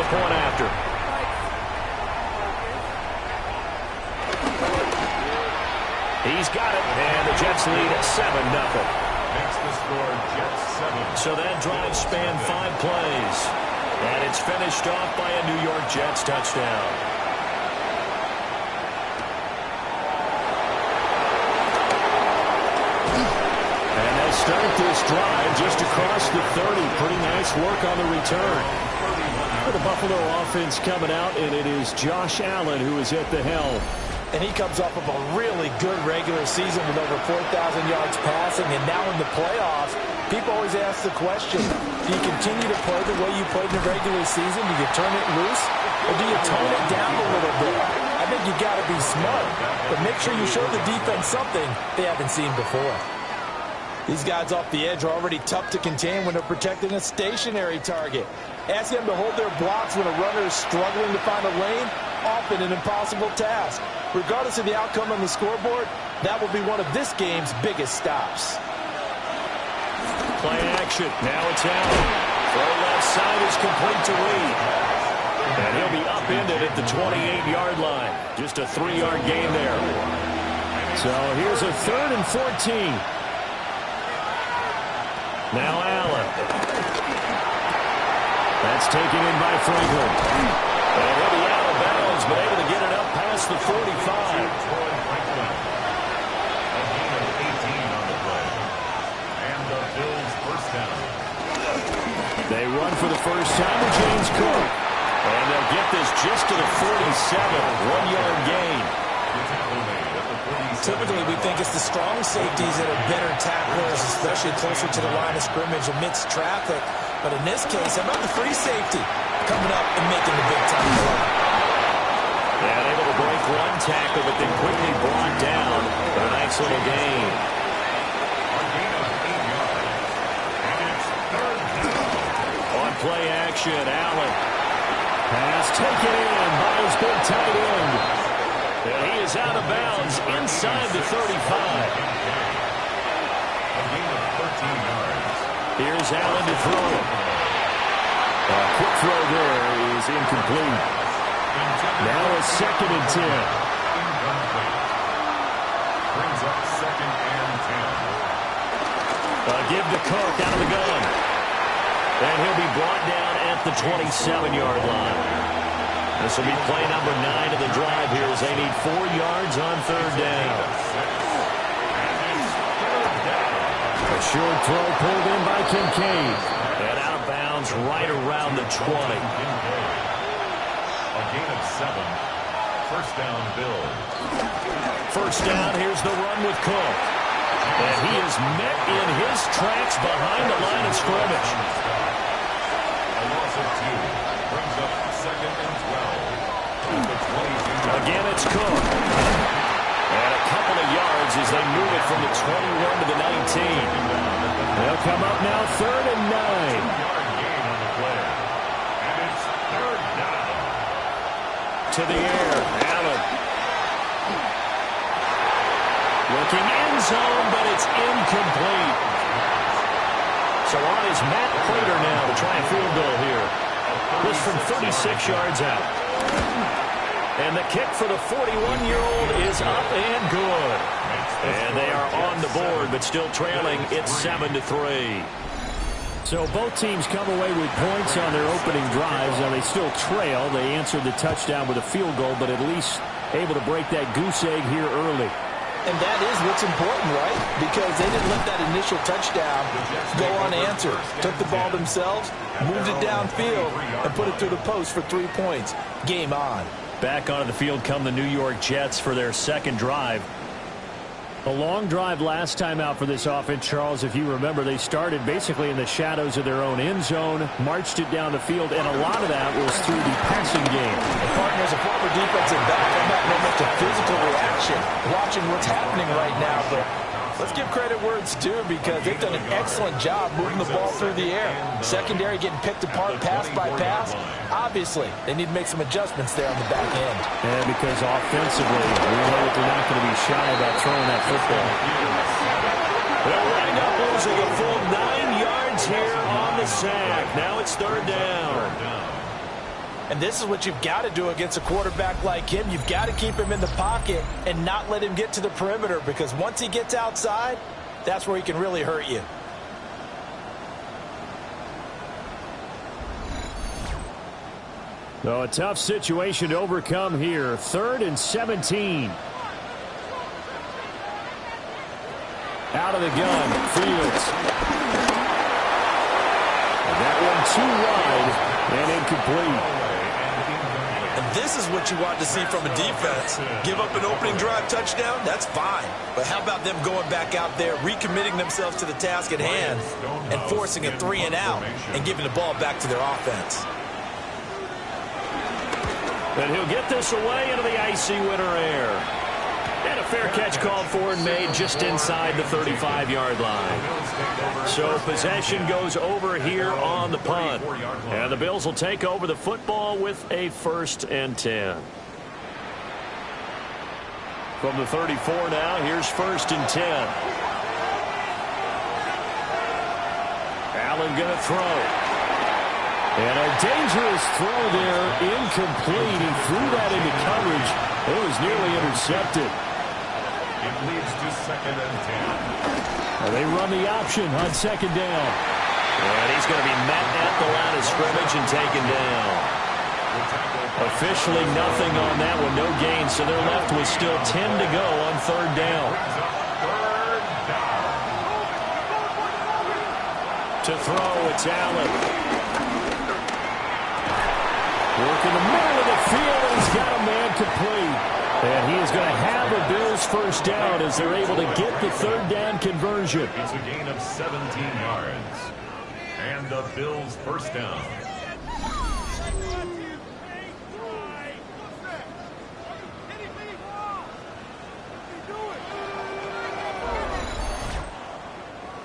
point after. He's got it, and the Jets lead at 7-0. Makes the score Jets 7. So that drive spanned 5 plays. And it's finished off by a New York Jets touchdown. And they start this drive just across the 30. Pretty nice work on the return. For the Buffalo offense coming out, and it is Josh Allen who is at the helm. And he comes off of a really good regular season with over 4,000 yards passing. And now in the playoffs, people always ask the question, do you continue to play the way you played in the regular season? Do you turn it loose? Or do you tone it down a little bit? I think you got to be smart. But make sure you show the defense something they haven't seen before. These guys off the edge are already tough to contain when they're protecting a stationary target. Ask them to hold their blocks when a runner is struggling to find a lane. Often an impossible task. Regardless of the outcome on the scoreboard, that will be one of this game's biggest stops. Play action. Now it's Allen. Throw left side is complete to Reed. And he'll be upended at the 28-yard line. Just a 3-yard gain there. So here's a 3rd and 14. Now Allen. That's taken in by Franklin. And he'll be out of bounds, but able to get it up past the 45. They run for the first time to James Cook. And they'll get this just to the 47. 1-yard gain. Typically, we think it's the strong safeties that are better tacklers, especially closer to the line of scrimmage amidst traffic. But in this case, how about the free safety coming up and making the big-time play? Yeah, able to break one tackle, but then quickly brought down for a nice little gain. On play action, Allen. Pass taken in by his big tight end. And he is out of bounds inside the 35. Here's Allen to throw. A quick throw there is incomplete. Now a 2nd and 10. Brings up 2nd and 10. A give to Cook out of the gun. And he'll be brought down at the 27-yard line. This will be play number 9 of the drive here as they need 4 yards on 3rd down. A short throw pulled in by Kincaid. And out of bounds right around the 20. A gain of 7. First down, Bills. First down, here's the run with Cook. And he is met in his tracks behind the line of scrimmage. A loss of 2. Brings up 2nd and 12. Again, it's Cook. And a couple of yards as they move it from the 21 to the 19. They'll come up now 3rd and 9. 2-yard gain on the play. And it's 3rd down. To the air, Allen. Looking end zone, but it's incomplete. So on is Matt Prater now to try a field goal here. This from 36 yards out. And the kick for the 41-year-old is up and good. And they are on the board, but still trailing. It's 7-3. So both teams come away with points on their opening drives. Now they still trail. They answered the touchdown with a field goal, but at least able to break that goose egg here early. And that is what's important, right? Because they didn't let that initial touchdown go unanswered. Took the ball themselves, moved it downfield, and put it through the post for 3 points. Game on. Back onto the field come the New York Jets for their 2nd drive. A long drive last time out for this offense, Charles. If you remember, they started basically in the shadows of their own end zone, marched it down the field, and a lot of that was through the passing game. And partner, as a former defensive back, I'm not know much of physical reaction watching what's happening right now, but let's give credit where it's due because they've done an excellent job moving the ball through the air. Secondary getting picked apart pass by pass. Obviously, they need to make some adjustments there on the back end. And because offensively, we know that they're not going to be shy about throwing that football. They'll wind up losing a full 9 yards here on the sack. Now it's 3rd down. And this is what you've got to do against a quarterback like him. You've got to keep him in the pocket and not let him get to the perimeter, because once he gets outside, that's where he can really hurt you. So a tough situation to overcome here. 3rd and 17. Out of the gun, Fields. And that one too wide and incomplete. And this is what you want to see from a defense. Give up an opening drive touchdown, that's fine. But how about them going back out there, recommitting themselves to the task at hand, and forcing a 3 and out and giving the ball back to their offense. And he'll get this away into the icy winter air. And a fair catch called for and made just inside the 35-yard line. So possession goes over here on the punt. And the Bills will take over the football with a 1st and 10. From the 34 now, here's 1st and 10. Allen going to throw. And a dangerous throw there, incomplete. He threw that into coverage. It was nearly intercepted. It leads to 2nd and 10. Well, they run the option on 2nd down. And he's going to be met at the line of scrimmage and taken down. Officially nothing on that one, no gain, so they're left with still 10 to go on 3rd down. To throw, it's Allen. Working the middle of the field, and he's got a man complete. And he is going to have the Bills' 1st down as they're able to get the 3rd down conversion. It's a gain of 17 yards. And the Bills' 1st down.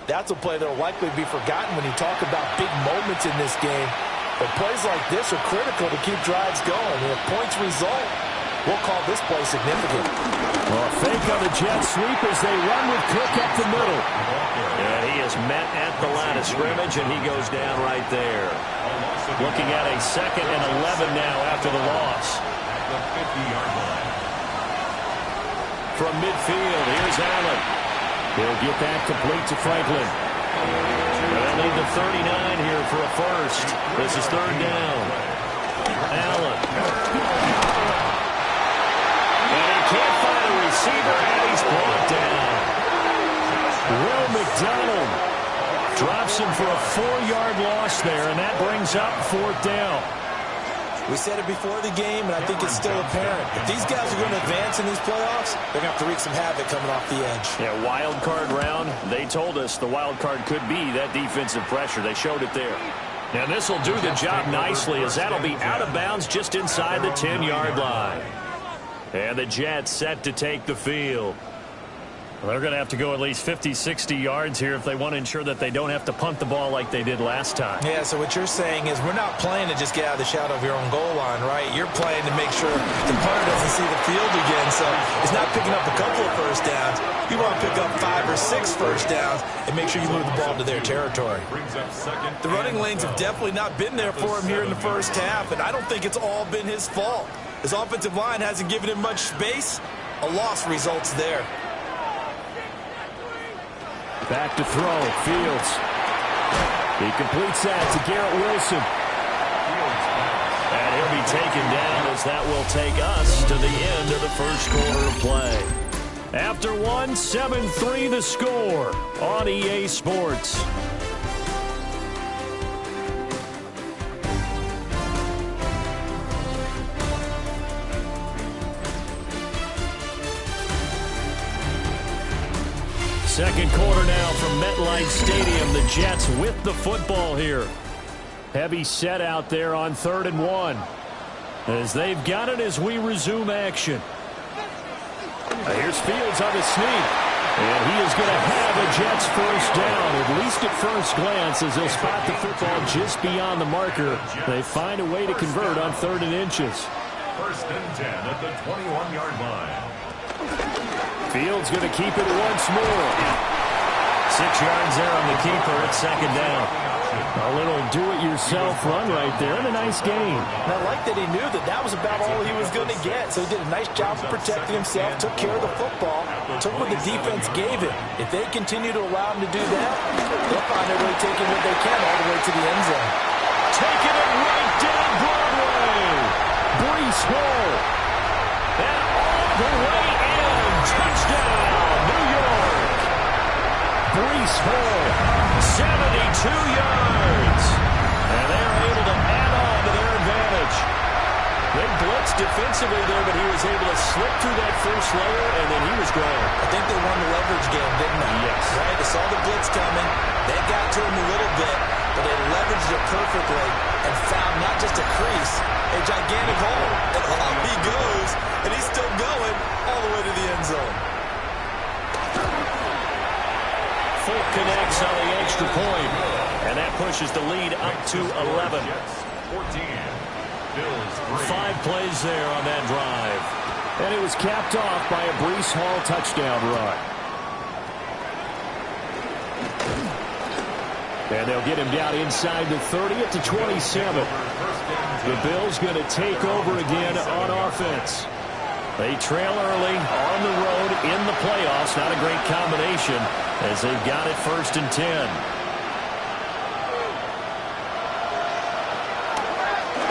That's a play that will likely be forgotten when you talk about big moments in this game. But plays like this are critical to keep drives going. And if points result, we'll call this play significant. Well, fake on the jet sweep as they run with Cook up the middle. And he is met at the line of scrimmage, and he goes down right there. Looking at a 2nd and 11 now after the loss. At the 50-yard line. From midfield, here's Allen. He'll get that complete to Franklin. They'll need the 39 here for a 1st. This is 3rd down. Allen. And he can't find a receiver, and he's brought down. Will McDonald drops him for a 4-yard loss there, and that brings up 4th down. We said it before the game, and I think it's still apparent. If these guys are going to advance in these playoffs, they're going to have to wreak some havoc coming off the edge. Yeah, wild card round. They told us the wild card could be that defensive pressure. They showed it there. Now this will do the job nicely, as that'll be out of bounds just inside the 10-yard line. And the Jets set to take the field. Well, they're going to have to go at least 50, 60 yards here if they want to ensure that they don't have to punt the ball like they did last time. Yeah, so what you're saying is we're not playing to just get out of the shadow of your own goal line, right? You're playing to make sure the punter doesn't see the field again. So it's not picking up a couple of 1st downs. You want to pick up 5 or 6 1st downs and make sure you move the ball to their territory. The running lanes have definitely not been there for him here in the 1st half, and I don't think it's all been his fault. His offensive line hasn't given him much space. A loss results there. Back to throw, Fields. He completes that to Garrett Wilson. And he'll be taken down as that will take us to the end of the 1st quarter of play. After one, 7-3 the score on EA Sports. Second quarter now from MetLife Stadium. The Jets with the football here. Heavy set out there on 3rd and 1. As they've got it as we resume action. Here's Fields on the sneak. And he is going to have a Jets 1st down, at least at first glance, as they'll spot the football just beyond the marker. They find a way to convert on 3rd and inches. 1st and 10 at the 21-yard line. Fields going to keep it once more. 6 yards there on the keeper at 2nd down. A little do-it-yourself run right there, and a nice gain. And I like that he knew that that was about all he was going to get. So he did a nice job of protecting himself, took care of the football, took what the defense gave him. If they continue to allow him to do that, they'll find their way taking what they can all the way to the end zone. Taking it right down Broadway. Breece Hall. And all the way in. Touchdown, New York. Breece Hall, 72 yards. And they're able to add on to their advantage. They blitzed defensively there, but he was able to slip through that first layer, and then he was gone. I think they won the leverage game, didn't they? Yes. Right? They saw the blitz coming. They got to him a little bit, but they leveraged it perfectly and found not just a crease, a gigantic hole. And off he goes, and he's still going all the way to the end zone. Full connects on the extra point, and that pushes the lead up to 11. 14. Bills 5 plays there on that drive. And it was capped off by a Breece Hall touchdown run. And they'll get him down inside the 30 at the 27. The Bills going to take over again on offense. They trail early on the road in the playoffs. Not a great combination as they've got it 1st and 10.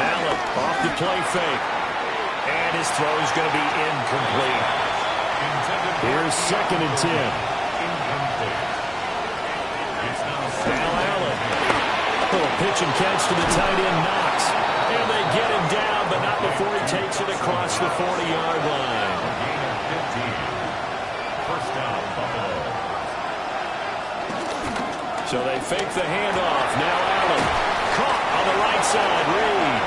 Allen off the play fake. And his throw is going to be incomplete. Here's 2nd and 10. Now Allen. Little pitch and catch to the tight end Knox. And they get him down, but not before he takes it across the 40-yard line. First down, Buffalo. So they fake the handoff. Now Allen. Caught on the right side. Reed.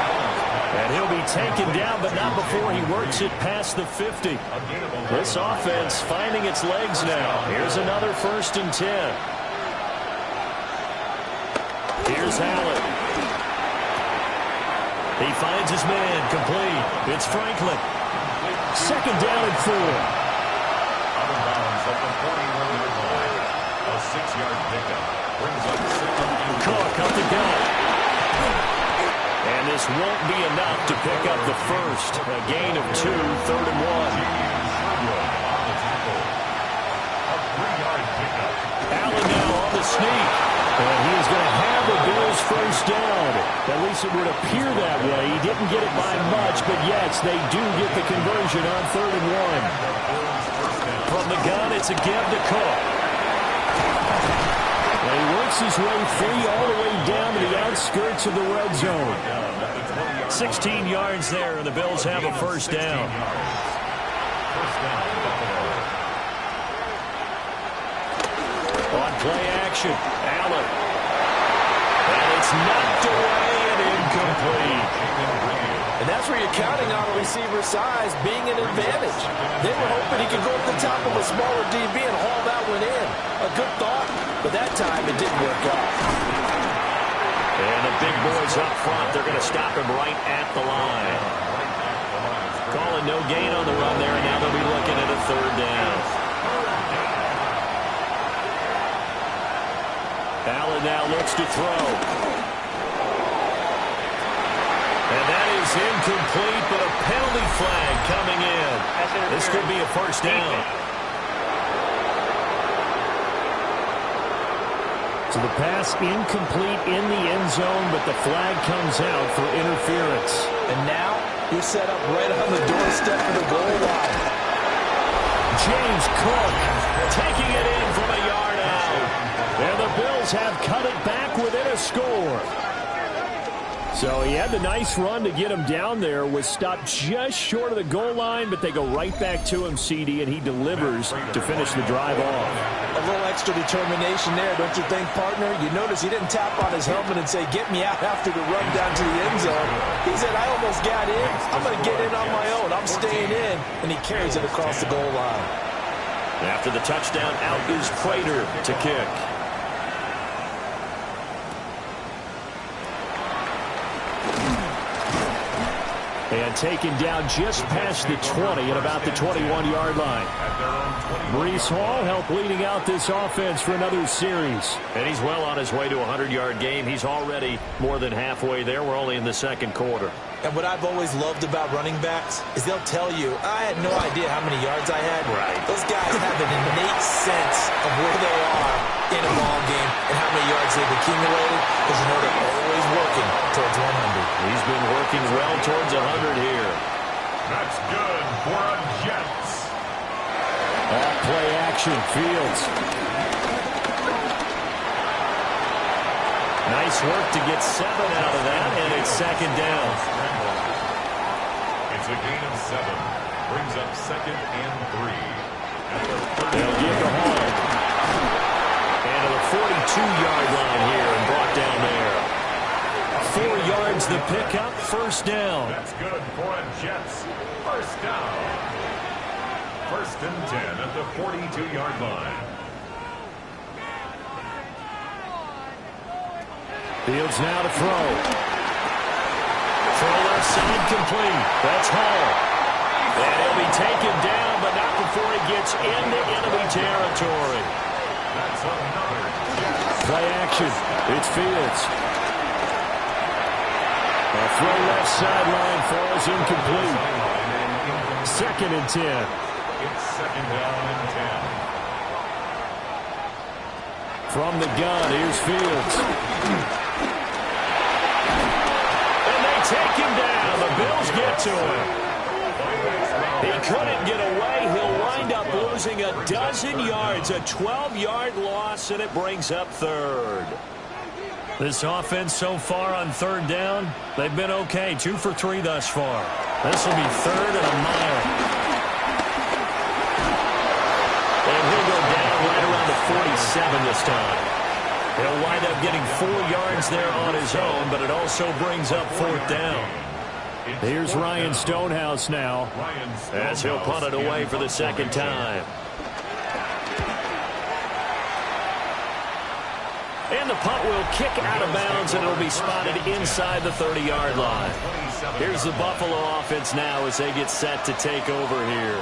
And he'll be taken down, but not before he works it past the 50. This offense finding its legs now. Here's another 1st and 10. Here's Allen. He finds his man, complete. It's Franklin. 2nd down and 4. Out of bounds at the 41-yard line. A 6-yard pickup. Brings up 2nd and 4. Cook up the gut. And this won't be enough to pick up the first. A gain of 2, 3rd and 1. Allen now on the sneak. And he is going to have the Bills' first down. At least it would appear that way. He didn't get it by much, but yes, they do get the conversion on 3rd and 1. From the gun, it's a give to Cook. And he works his way free all the way down to the outskirts of the red zone. 16 yards there, and the Bills have a first down. On play action, Allen. And it's knocked away and incomplete. And that's where you're counting on a receiver's size being an advantage. They were hoping he could go to the top of a smaller DB and haul that one in. A good thought, but that time it didn't work out. And the big boys up front, they're going to stop him right at the line. Calling no gain on the run there, and now they'll be looking at a 3rd down. Allen now looks to throw. And that is incomplete, but a penalty flag coming in. This could be a first down. So the pass incomplete in the end zone, but the flag comes out for interference. And now you're set up right on the doorstep of the goal line. James Cook taking it in from a yard out. And the Bills have cut it back within a score. So he had the nice run to get him down there, was stopped just short of the goal line, but they go right back to him, CD, and he delivers to finish the drive off. A little extra determination there, don't you think, partner? You notice he didn't tap on his helmet and say, get me out after the run down to the end zone. He said, I almost got in. I'm going to get in on my own. I'm staying in. And he carries it across the goal line. After the touchdown, out is Prater to kick. And taken down just past the 20 at about the 21-yard line. Breece Hall helped leading out this offense for another series. And he's well on his way to a 100-yard game. He's already more than halfway there. We're only in the second quarter. And what I've always loved about running backs is they'll tell you, I had no idea how many yards I had. Right. Those guys have an innate sense of where they are in a ball game and how many yards they've accumulated, because you know they're always working towards 100. He's been working well towards 100 here. That's good for a Jets. Play action, Fields. Nice work to get 7 out of that, and it's second down. It's a gain of 7. Brings up 2nd and 3. They'll give the Hall. And to the 42-yard line here and brought down there. 4 yards the pickup, first down. That's good for a Jets. First down. 1st and 10 at the 42-yard line. Fields now to throw. Throw left side complete. That's Hall. And he'll be taken down, but not before he gets into enemy territory. That's another Jets. Play action. It's Fields. A throw left sideline falls incomplete. 2nd and 10. It's 2nd down and 10. From the gun, here's Fields. Take him down. The Bills get to him. He couldn't get away. He'll wind up losing a dozen yards. A 12-yard loss, and it brings up 3rd. This offense so far on 3rd down, they've been okay. 2 for 3 thus far. This will be 3rd and a mile. And he'll go down right around the 47 this time. He'll wind up getting 4 yards there on his own, but it also brings up 4th down. Here's Ryan Stonehouse now, as he'll punt it away for the 2nd time. And the punt will kick out of bounds, and it'll be spotted inside the 30-yard line. Here's the Buffalo offense now as they get set to take over here.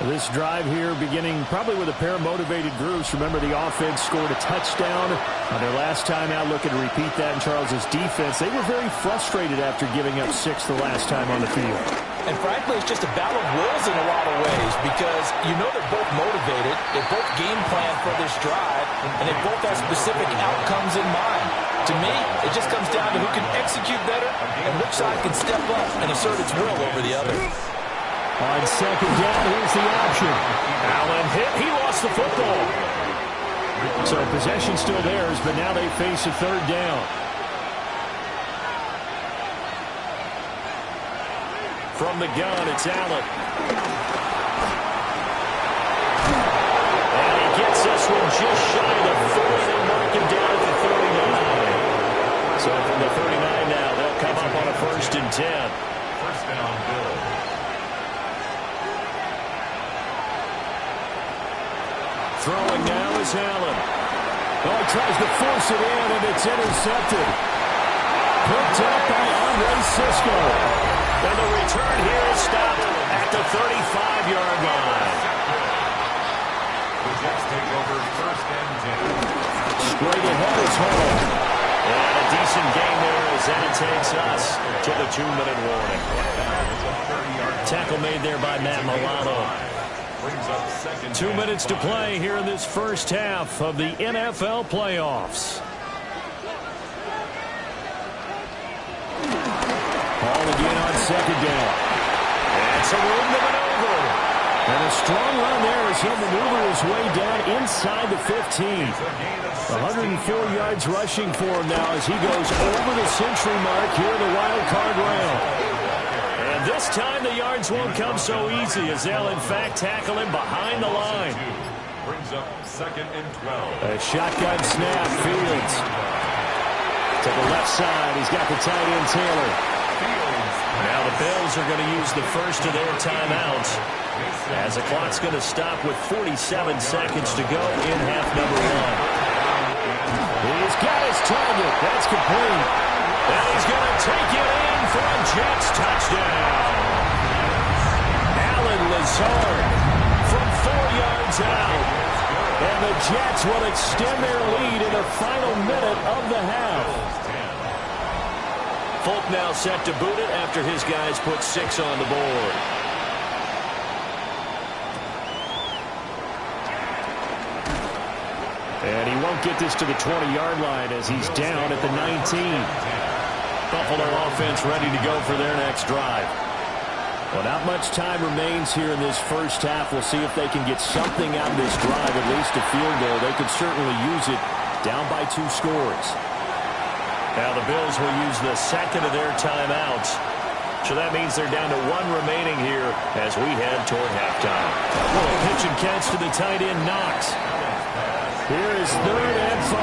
This drive here beginning probably with a pair of motivated groups. Remember, the offense scored a touchdown on their last time out. Looking to repeat that in Charles's defense. They were very frustrated after giving up 6 the last time on the field. And frankly, it's just a battle of wills in a lot of ways, because you know they're both motivated. They both game plan for this drive, and they both have specific outcomes in mind. To me, it just comes down to who can execute better and which side can step up and assert its will over the other. On 2nd down, here's the option. Allen hit. He lost the football. So possession still theirs, but now they face a 3rd down. From the gun, it's Allen. And he gets this one just shy of the 40. They'll mark him down at the 39. So from the 39 now, they'll come up on a 1st and 10. First down, Bills. Throwing now is Allen. Oh, he tries to force it in, and it's intercepted. Picked up by Andre Sisco. And the return here is stopped at the 35-yard line. The Jets take over 1st and 10. Straight ahead is Hall. And a decent game there as that takes us to the 2-minute warning. Tackle made there by Matt Milano. 2 minutes to play here in this first half of the NFL playoffs. Hall again on 2nd down. And it's a room to maneuver. And a strong run there as he'll maneuver his way down inside the 15. 104 yards rushing for him now as he goes over the century mark here in the wild card round. And this time the yards won't come so easy as they'll in fact tackle him behind the line. Brings up 2nd and 12. A shotgun snap, Fields. To the left side, he's got the tight end Taylor. Now the Bills are going to use the first of their timeouts as the clock's going to stop with 47 seconds to go in half number 1. He's got his target. That's complete. And he's going to take it in. in for a Jets touchdown. Alan Lazard from 4 yards out. And the Jets will extend their lead in the final minute of the half. Folk now set to boot it after his guys put 6 on the board. And he won't get this to the 20-yard line as he's down at the 19. Buffalo offense ready to go for their next drive. Well, not much time remains here in this first half. We'll see if they can get something out of this drive, at least a field goal. They could certainly use it down by 2 scores. Now the Bills will use the second of their timeouts. So that means they're down to 1 remaining here as we head toward halftime. Well, a pitch and catch to the tight end, Knox. Here is 3rd and 5.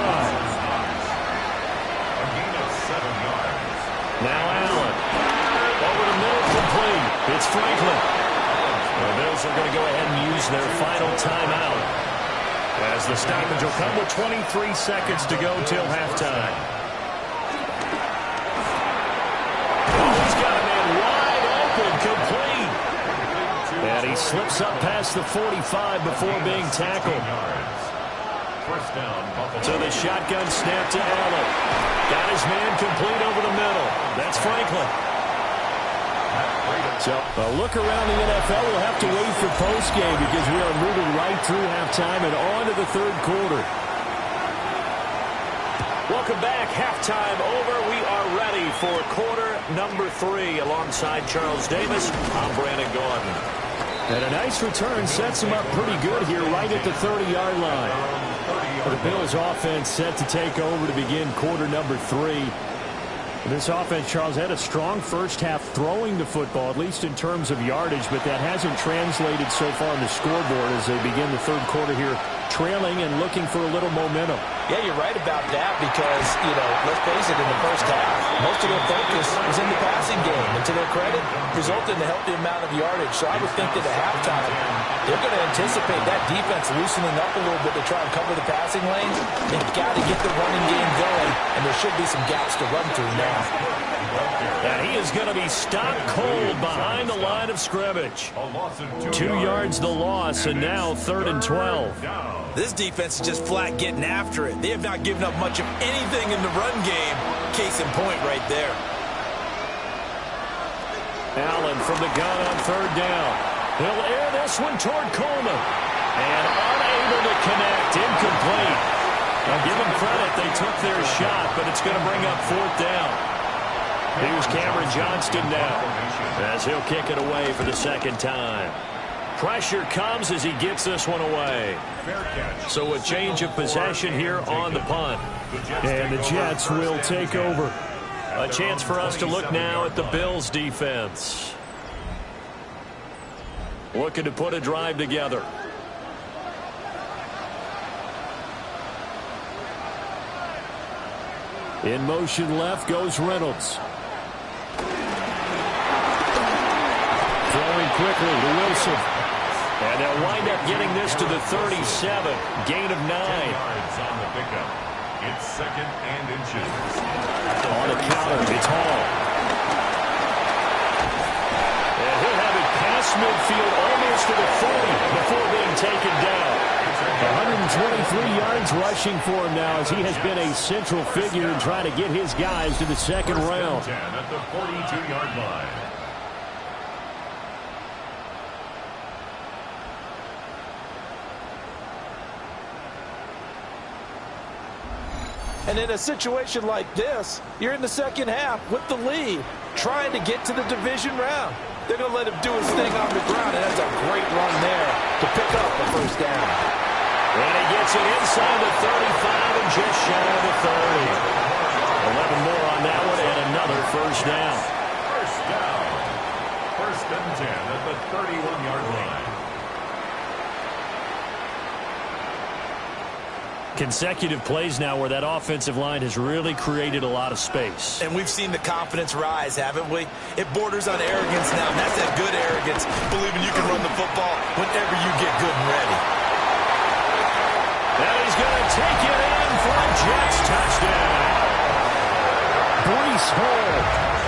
A gain of 7 yards. Now Allen. Over the middle, complete. It's Franklin. The Bills are going to go ahead and use their final timeout as the stoppage will come with 23 seconds to go till halftime. Oh, he's got a man wide open, complete. And he slips up past the 45 before being tackled. First down, Buffalo. So the shotgun snap to Allen. Got his man complete over the middle. That's Franklin. So a look around the NFL. We'll have to wait for postgame because we are moving right through halftime and on to the 3rd quarter. Welcome back. Halftime over. We are ready for quarter number 3 alongside Charles Davis. I'm Brandon Gordon. And a nice return sets him up pretty good here right at the 30-yard line. The Bills offense set to take over to begin quarter number 3. This offense, Charles, had a strong first half throwing the football, at least in terms of yardage, but that hasn't translated so far on the scoreboard as they begin the 3rd quarter here, trailing and looking for a little momentum. Yeah, you're right about that because, let's face it, in the first half, most of their focus was in the passing game. And to their credit, resulted in a healthy amount of yardage. So I would think that at halftime, they're going to anticipate that defense loosening up a little bit to try and cover the passing lanes. They've got to get the running game going, and there should be some gaps to run through now. And he is going to be stopped cold behind the line of scrimmage. 2 yards the loss, and now 3rd and 12. This defense is just flat getting after it. They have not given up much of anything in the run game. Case in point right there. Allen from the gun on 3rd down. He'll air this one toward Coleman. And unable to connect, incomplete. Now give them credit, they took their shot, but it's going to bring up 4th down. Here's Cameron Johnston now as he'll kick it away for the 2nd time. Pressure comes as he gets this one away. So a change of possession here on the punt. And the Jets will take over. A chance for us to look now at the Bills defense. Looking to put a drive together. In motion left goes Reynolds. Throwing quickly to Wilson. And they'll wind up getting this to the 37. Gain of 9. Yards on the pickup. It's 2nd and inches. On a counter, it's Hall. And he'll have it past midfield almost to the 40 before being taken down. 123 yards rushing for him now as he has been a central figure in trying to get his guys to the 2nd round. 10 at the 42-yard line. And in a situation like this, you're in the 2nd half with the lead, trying to get to the division round. They're going to let him do his thing on the ground, and that's a great run there to pick up a 1st down. And he gets it inside the 35 and just shy of the 30. 11 more on that one and another 1st down. 1st down. 1st and 10 at the 31-yard line. Consecutive plays now where that offensive line has really created a lot of space. And we've seen the confidence rise, haven't we? It borders on arrogance now, and that's that good arrogance, believing you can run the football whenever you get good and ready. And he's going to take it in for a Jets touchdown. Breece Hall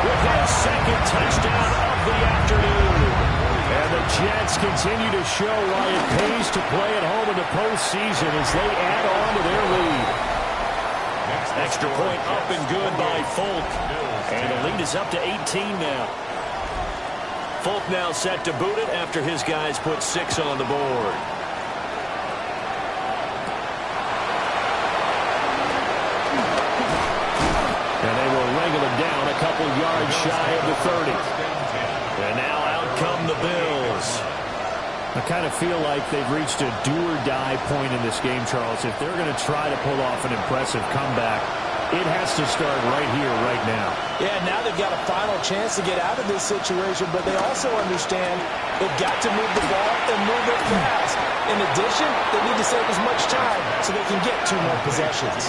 with their second touchdown of the afternoon. And the Jets continue to show why it pays to play at home in the postseason as they add on to their lead. Extra point up and good by Folk. And the lead is up to 18 now. Folk now set to boot it after his guys put 6 on the board. And they will wrangle him down a couple yards shy of the 30. And now out come the Bills. I kind of feel like they've reached a do-or-die point in this game, Charles. If they're going to try to pull off an impressive comeback, it has to start right here, right now. Yeah, now they've got a final chance to get out of this situation, but they also understand they've got to move the ball and move it fast. In addition, they need to save as much time so they can get 2 more possessions.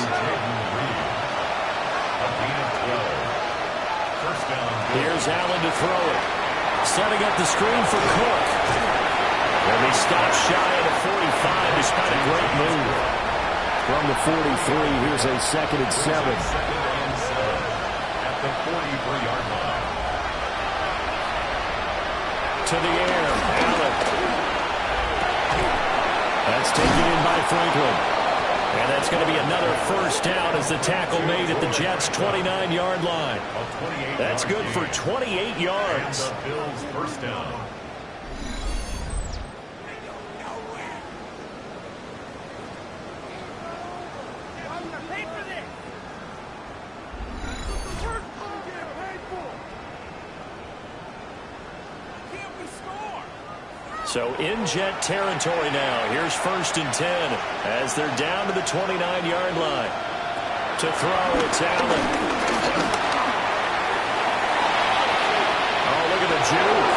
Here's Allen to throw it. Setting up the screen for Cook. And they stop shy of the 45 despite a great move. From the 43, here's a 2nd and 7. At the 43-yard line. To the air, Allen. That's taken in by Franklin. And that's going to be another first down as the tackle made at the Jets' 29-yard line. That's good for 28 yards. The Bills' first down. So in Jet territory now. Here's 1st and 10 as they're down to the 29-yard line. To throw, it's Allen. Oh, look at the juke.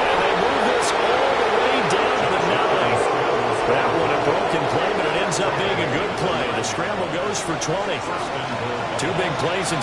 And they move this all the way down to the 9. That one a broken play, but it ends up being a good play. The scramble goes for 20. 2 big plays in